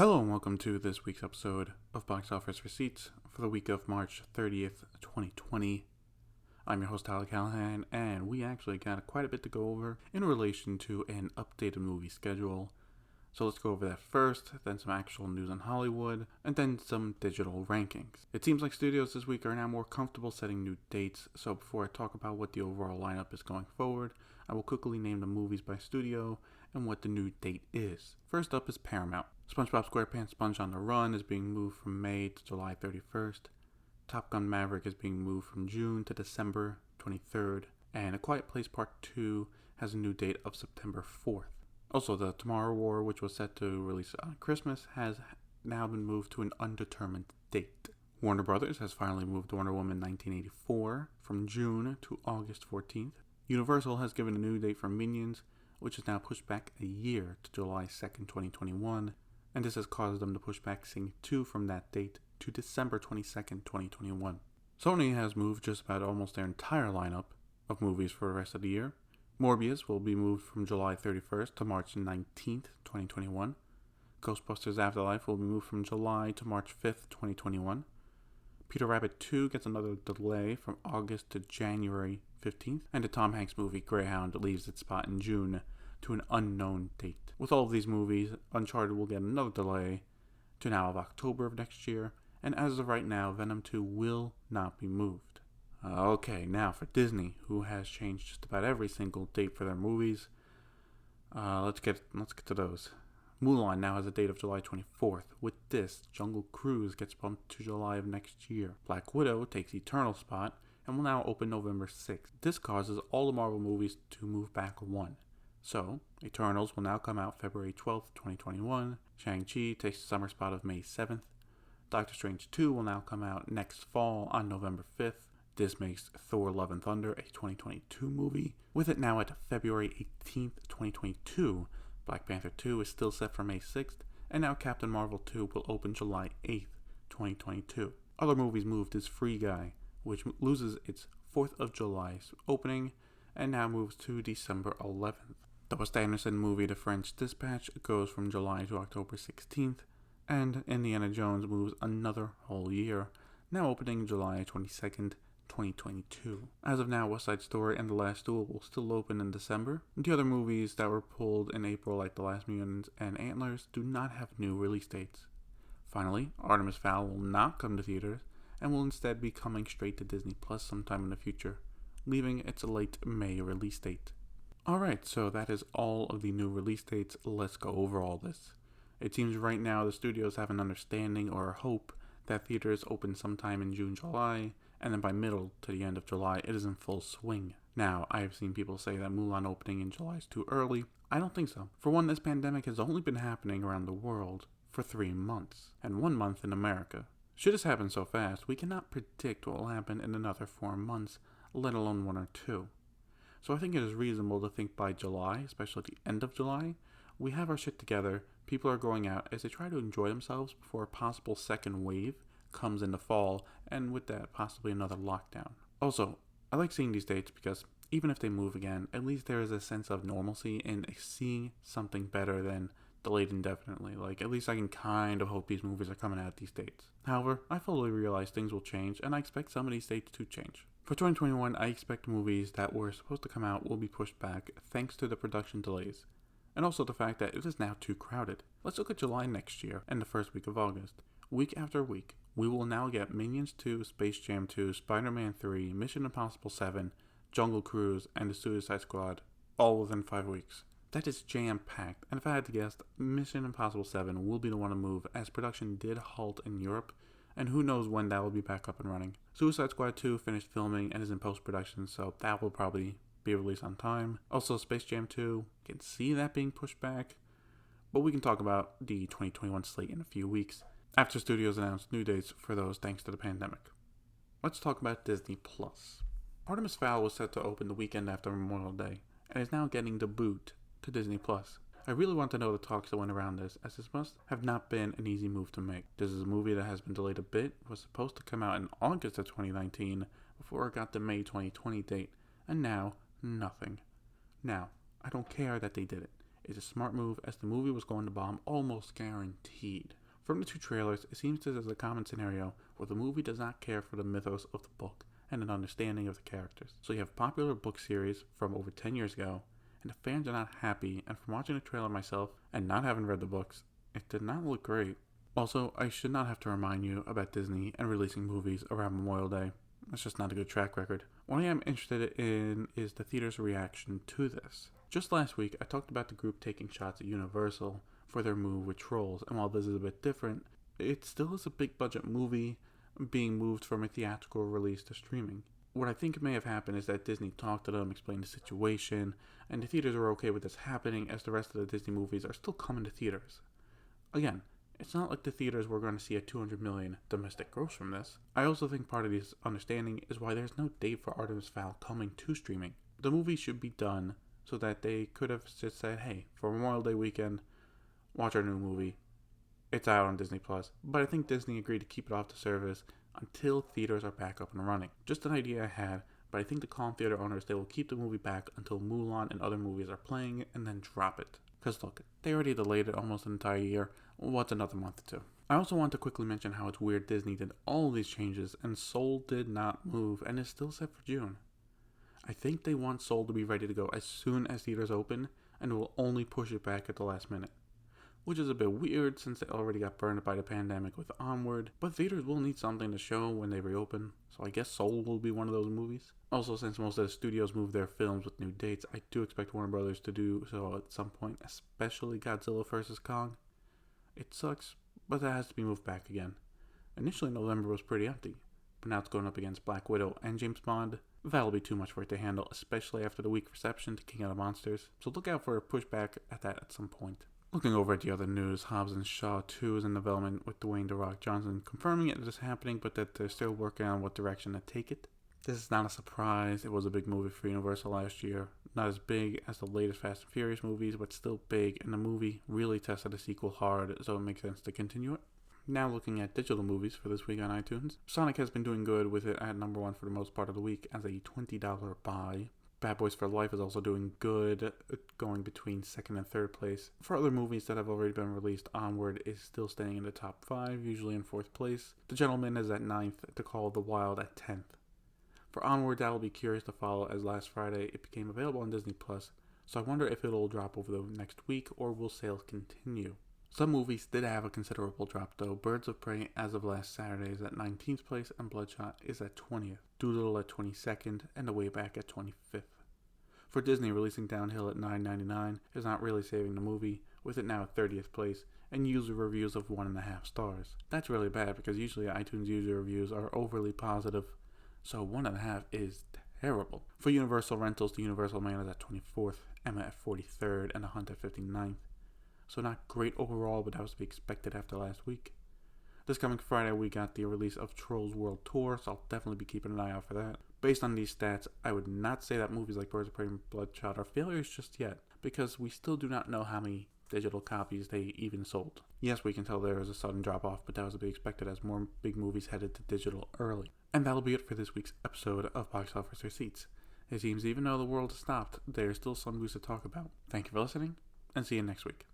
Hello and welcome to this week's episode of Box Office Receipts for the week of March 30th, 2020. I'm your host, Tyler Callahan, and we actually got quite a bit to go over in relation to an updated movie schedule. So let's go over that first, then some actual news on Hollywood, and then some digital rankings. It seems like studios this week are now more comfortable setting new dates, so before I talk about what the overall lineup is going forward, I will quickly name the movies by studio and what the new date is. First up is Paramount. SpongeBob SquarePants Sponge on the Run is being moved from May to July 31st. Top Gun Maverick is being moved from June to December 23rd. And A Quiet Place Part 2 has a new date of September 4th. Also, The Tomorrow War, which was set to release on Christmas, has now been moved to an undetermined date. Warner Brothers has finally moved Wonder Woman 1984 from June to August 14th. Universal has given a new date for Minions, which is now pushed back a year to July 2nd, 2021. And this has caused them to push back Sing 2 from that date to December 22nd, 2021. Sony has moved just about almost their entire lineup of movies for the rest of the year. Morbius will be moved from July 31st to March 19th, 2021. Ghostbusters Afterlife will be moved from July to March 5th, 2021. Peter Rabbit 2 gets another delay from August to January 15th. And the Tom Hanks movie Greyhound leaves its spot in June to an unknown date. With all of these movies, Uncharted will get another delay to now of October of next year, and as of right now, Venom 2 will not be moved. Okay, now for Disney, who has changed just about every single date for their movies. Let's get to those. Mulan now has a date of July 24th. With this, Jungle Cruise gets bumped to July of next year. Black Widow takes Eternal's spot and will now open November 6th. This causes all the Marvel movies to move back one. So, Eternals will now come out February 12th, 2021. Shang-Chi takes the summer spot of May 7th. Doctor Strange 2 will now come out next fall on November 5th. This makes Thor Love and Thunder a 2022 movie. With it now at February 18th, 2022, Black Panther 2 is still set for May 6th, and now Captain Marvel 2 will open July 8th, 2022. Other movies moved is Free Guy, which loses its 4th of July opening, and now moves to December 11th. The Wes Anderson movie The French Dispatch goes from July to October 16th, and Indiana Jones moves another whole year, now opening July 22nd, 2022. As of now, West Side Story and The Last Duel will still open in December. The other movies that were pulled in April, like The Last Mutants and Antlers, do not have new release dates. Finally, Artemis Fowl will not come to theaters, and will instead be coming straight to Disney Plus sometime in the future, leaving its late May release date. Alright, so that is all of the new release dates. Let's go over all this. It seems right now the studios have an understanding or a hope that theaters open sometime in June, July, and then by middle to the end of July it is in full swing. Now, I have seen people say that Mulan opening in July is too early. I don't think so. For one, this pandemic has only been happening around the world for 3 months, and 1 month in America. Should this happen so fast, we cannot predict what will happen in another 4 months, let alone 1 or 2. So I think it is reasonable to think by July, especially the end of July, we have our shit together, people are going out as they try to enjoy themselves before a possible second wave comes in the fall, and with that, possibly another lockdown. Also, I like seeing these dates because even if they move again, at least there is a sense of normalcy in seeing something better than delayed indefinitely. Like, at least I can kind of hope these movies are coming out these dates. However, I fully realize things will change, and I expect some of these dates to change. For 2021, I expect movies that were supposed to come out will be pushed back thanks to the production delays, and also the fact that it is now too crowded. Let's look at July next year and the first week of August. Week after week, we will now get Minions 2, Space Jam 2, Spider-Man 3, Mission Impossible 7, Jungle Cruise, and The Suicide Squad, all within 5 weeks. That is jam-packed, and if I had to guess, Mission Impossible 7 will be the one to move, as production did halt in Europe, and who knows when that will be back up and running. Suicide Squad 2 finished filming and is in post-production, so that will probably be released on time. Also, Space Jam 2, can see that being pushed back, but we can talk about the 2021 slate in a few weeks, after studios announce new dates for those thanks to the pandemic. Let's talk about Disney Plus. Artemis Fowl was set to open the weekend after Memorial Day, and is now getting the boot to Disney Plus. I really want to know the talks that went around this, as this must have not been an easy move to make. This is a movie that has been delayed a bit, was supposed to come out in August of 2019 before it got the May 2020 date, and now, nothing. Now, I don't care that they did it. is a smart move as the movie was going to bomb almost guaranteed. From the two trailers, it seems this is a common scenario where the movie does not care for the mythos of the book and an understanding of the characters. So you have a popular book series from over 10 years ago, and the fans are not happy, and from watching the trailer myself and not having read the books, it did not look great. Also, I should not have to remind you about Disney and releasing movies around Memorial Day. That's just not a good track record. What I am interested in is the theater's reaction to this. Just last week, I talked about the group taking shots at Universal for their move with Trolls, and while this is a bit different, it still is a big budget movie being moved from a theatrical release to streaming. What I think may have happened is that Disney talked to them, explained the situation, and the theaters are okay with this happening as the rest of the Disney movies are still coming to theaters. Again, it's not like the theaters were going to see a $200 million domestic gross from this. I also think part of this understanding is why there's no date for Artemis Fowl coming to streaming. The movie should be done so that they could have just said, hey, for Memorial Day weekend, watch our new movie. It's out on Disney+. But I think Disney agreed to keep it off the service until theaters are back up and running. Just an idea I had, but I think the calm theater owners, they will keep the movie back until Mulan and other movies are playing and then drop it. Because look, they already delayed it almost an entire year. What's another month or two? I also want to quickly mention how it's weird Disney did all these changes and Soul did not move and is still set for June. I think they want Soul to be ready to go as soon as theaters open and will only push it back at the last minute. Which is a bit weird since they already got burned by the pandemic with Onward, but theaters will need something to show when they reopen, so I guess Soul will be one of those movies. Also, since most of the studios move their films with new dates, I do expect Warner Brothers to do so at some point, especially Godzilla vs. Kong. It sucks, but that has to be moved back again. Initially, November was pretty empty, but now it's going up against Black Widow and James Bond. That'll be too much for it to handle, especially after the weak reception to King of the Monsters, so look out for a pushback at that at some point. Looking over at the other news, Hobbs & Shaw 2 is in development with Dwayne "The Rock" Johnson confirming it is happening, but that they're still working on what direction to take it. This is not a surprise. It was a big movie for Universal last year. Not as big as the latest Fast and Furious movies, but still big, and the movie really tested the sequel hard, so it makes sense to continue it. Now looking at digital movies for this week on iTunes, Sonic has been doing good with it at number 1 for the most part of the week as a $20 buy. Bad Boys for Life is also doing good, going between 2nd and 3rd place. For other movies that have already been released, Onward is still staying in the top 5, usually in 4th place. The Gentleman is at 9th, to Call of the Wild at 10th. For Onward, I'll be curious to follow, as last Friday it became available on Disney+, so I wonder if it'll drop over the next week or will sales continue. Some movies did have a considerable drop though. Birds of Prey as of last Saturday is at 19th place and Bloodshot is at 20th. Doolittle at 22nd and The Way Back at 25th. For Disney, releasing Downhill at $9.99 is not really saving the movie, with it now at 30th place and user reviews of 1.5 stars. That's really bad because usually iTunes user reviews are overly positive, so 1.5 is terrible. For Universal Rentals, the Universal Man is at 24th, Emma at 43rd, and The Hunt at 59th. So not great overall, but that was to be expected after last week. This coming Friday, we got the release of Trolls World Tour, so I'll definitely be keeping an eye out for that. Based on these stats, I would not say that movies like Birds of Prey and Bloodshot are failures just yet, because we still do not know how many digital copies they even sold. Yes, we can tell there was a sudden drop-off, but that was to be expected as more big movies headed to digital early. And that'll be it for this week's episode of Box Office Receipts. It seems even though the world has stopped, there's still some news to talk about. Thank you for listening, and see you next week.